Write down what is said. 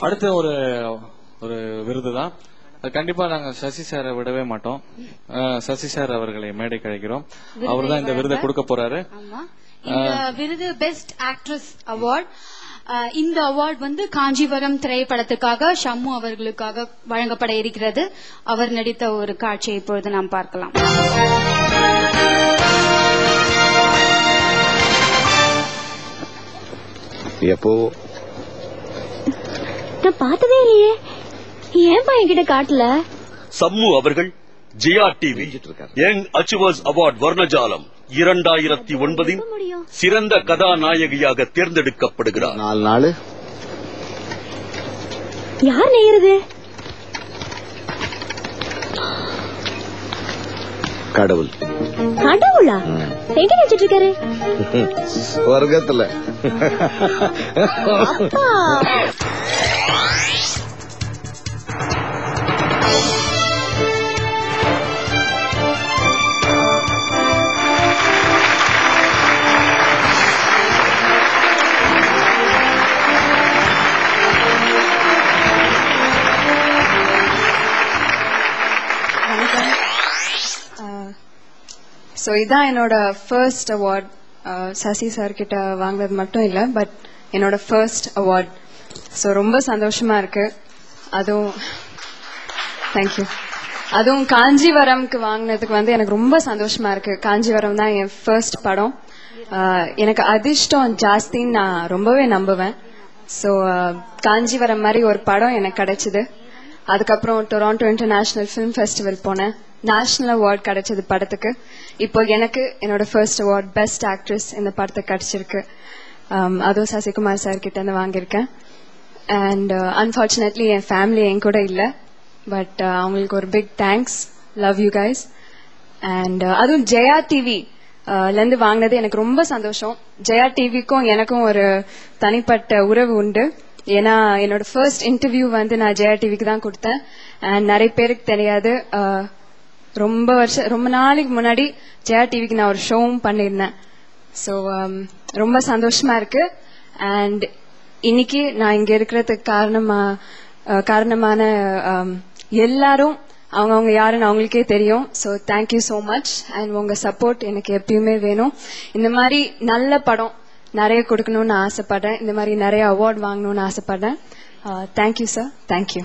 அடுத்த ஒரு விருது தான். கண்டிப்பா நாங்க சசி சாரை விடவே மாட்டோம். சசி சார் அவர்களை மேடை கழிக்கிறோம். அவர் தான் இந்த விருதை கொடுக்க போறாரு. இந்த விருது பெஸ்ட் ஆக்ட்ரஸ் அவார்ட். இந்த அவார்ட் வந்து காஞ்சிபுரம் திரைப்படத்துக்காக ஷம்மு அவர்களுக்காக வழங்கப்பட இருக்கிறது. அவர் நடித்த ஒரு காட்சியை இப்பொழுது நாம் பார்க்கலாம். எப்போ நான் பார்த்ததே இல்லையே, ஏன்பா என்கிட்ட காட்டல? சம்மு அவர்கள் ஜியா டிவி யங் அச்சீவர்ஸ் அவார்ட் வர்ணஜாலம் 2009 சிறந்த கதாநாயகியாக தேர்ந்தெடுக்கப்படுகிறார். 4 நாள் யார் நெய்யறது? கடவுள். கடவுளா? எங்க நினைச்சிட்டு இருக்காரு? வர்க்கத்துல. ஸோ இதான் என்னோட ஃபர்ஸ்ட் அவார்ட். சசி சார் கிட்ட வாங்கினது மட்டும் இல்லை, பட் என்னோட ஃபர்ஸ்ட் அவார்ட். ஸோ ரொம்ப சந்தோஷமா இருக்கு. அதுவும் தேங்க்யூ. அதுவும் காஞ்சிவரம்க்கு வாங்கினதுக்கு வந்து எனக்கு ரொம்ப சந்தோஷமா இருக்கு. காஞ்சிவரம் தான் என் ஃபர்ஸ்ட் படம். எனக்கு அதிர்ஷ்டம் ஜாஸ்தின்னு நான் ரொம்பவே நம்புவேன். ஸோ காஞ்சிவரம் மாதிரி ஒரு படம் எனக்கு கிடைச்சது. அதுக்கப்புறம் டொராண்டோ இன்டர்நேஷனல் ஃபிலிம் ஃபெஸ்டிவல் போனேன். நேஷனல் அவார்ட் கிடைச்சது படத்துக்கு. இப்போ எனக்கு என்னோட ஃபர்ஸ்ட் அவார்ட் பெஸ்ட் ஆக்ட்ரஸ் இந்த படத்துக்கு கிடைச்சிருக்கு. அதுவும் சசிகுமார் சார் கிட்ட இருந்து வாங்கியிருக்கேன். அண்ட் அன்பார்ச்சுனேட்லி என் ஃபேமிலி என் கூட இல்லை, பட் அவங்களுக்கு ஒரு big thanks. Love you guys. And அதுவும் ஜெயா டிவி இருந்து வாங்கினது எனக்கு ரொம்ப சந்தோஷம். ஜெயா டிவிக்கும் எனக்கும் ஒரு தனிப்பட்ட உறவு உண்டு. ஏன்னா என்னோட ஃபர்ஸ்ட் இன்டர்வியூ வந்து நான் ஜெயா டிவிக்கு தான் கொடுத்தேன். அண்ட் நிறைய பேருக்கு தெரியாது, ரொம்ப நாளைக்கு முன்னாடி ஜெயா டிவிக்கு நான் ஒரு ஷோவும் பண்ணியிருந்தேன். ஸோ ரொம்ப சந்தோஷமா இருக்கு. அண்ட் இன்னைக்கு நான் இங்க இருக்கிறதுக்கு காரணமான எல்லாரும் அவங்கவுங்க யாருன்னு அவங்களுக்கே தெரியும். So thank you so much. And உங்க சப்போர்ட் எனக்கு எப்பயுமே வேணும். இந்த மாதிரி நல்ல படம் நிறைய கொடுக்கணும்னு ஆசைப்படுறேன். இந்த மாதிரி நிறைய அவார்ட் வாங்கணும்னு ஆசைப்படுறேன். Thank you sir. தேங்க்யூ.